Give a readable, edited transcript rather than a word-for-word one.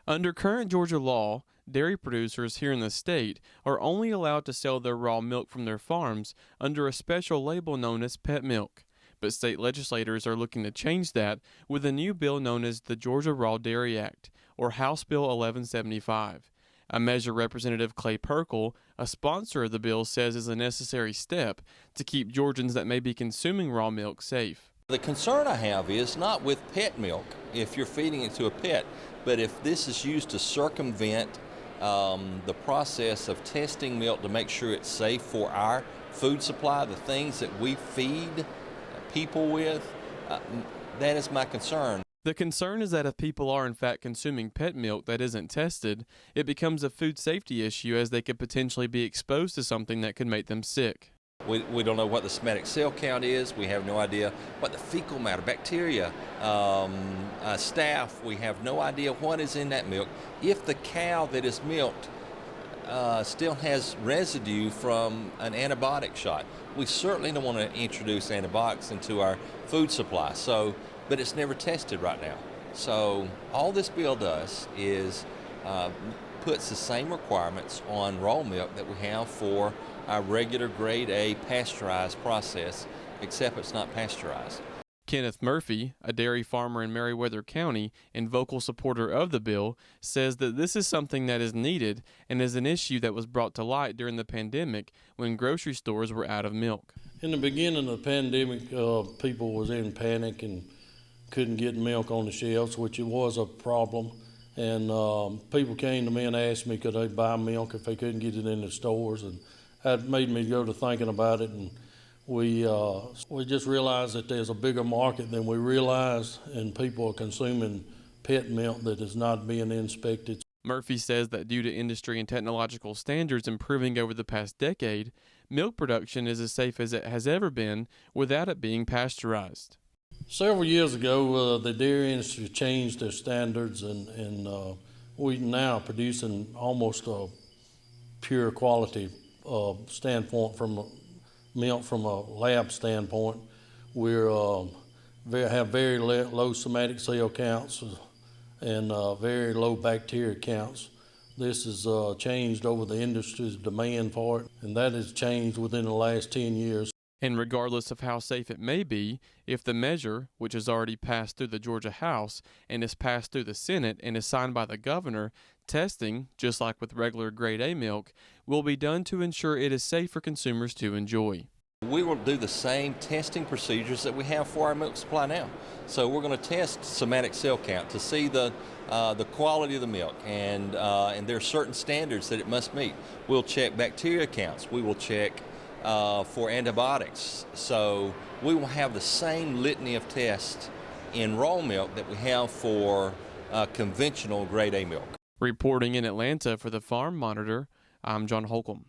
Under current Georgia law, dairy producers here in the state are only allowed to sell their raw milk from their farms under a special label known as pet milk. But state legislators are looking to change that with a new bill known as the Georgia Raw Dairy Act, or House Bill 1175. A measure Representative Pirkle, a sponsor of the bill, says is a necessary step to keep Georgians that may be consuming raw milk safe. The concern I have is not with pet milk, if you're feeding it to a pet, but if this is used to circumvent the process of testing milk to make sure it's safe for our food supply, the things that we feed people with, that is my concern. The concern is that if people are in fact consuming pet milk that isn't tested, it becomes a food safety issue as they could potentially be exposed to something that could make them sick. We don't know what the somatic cell count is. We have no idea what the fecal matter, bacteria, staph. We have no idea what is in that milk. If the cow that is milked still has residue from an antibiotic shot, we certainly don't want to introduce antibiotics into our food supply. But it's never tested right now. So all this bill does is puts the same requirements on raw milk that we have for our regular grade A pasteurized process, except it's not pasteurized. Kenneth Murphy, a dairy farmer in Meriwether County and vocal supporter of the bill, says that this is something that is needed and is an issue that was brought to light during the pandemic when grocery stores were out of milk. In the beginning of the pandemic, people was in panic and couldn't get milk on the shelves, which it was a problem. And people came to me and asked me could they buy milk if they couldn't get it in the stores, and that made me go to thinking about it. And we just realized that there's a bigger market than we realized, and people are consuming pet milk that is not being inspected. Murphy says that due to industry and technological standards improving over the past decade, milk production is as safe as it has ever been without it being pasteurized. Several years ago, the dairy industry changed their standards, and we now producing almost a pure quality standpoint from milk from a lab standpoint. We have very low somatic cell counts and very low bacteria counts. This has changed over the industry's demand for it, and that has changed within the last 10 years. And regardless of how safe it may be, if the measure, which has already passed through the Georgia House and is passed through the Senate and is signed by the governor, testing, just like with regular grade A milk, will be done to ensure it is safe for consumers to enjoy. We will do the same testing procedures that we have for our milk supply now. So we're going to test somatic cell count to see the quality of the milk, and there are certain standards that it must meet. We'll check bacteria counts. We will check for antibiotics. So we will have the same litany of tests in raw milk that we have for conventional grade A milk. Reporting in Atlanta for the Farm Monitor, I'm John Holcomb.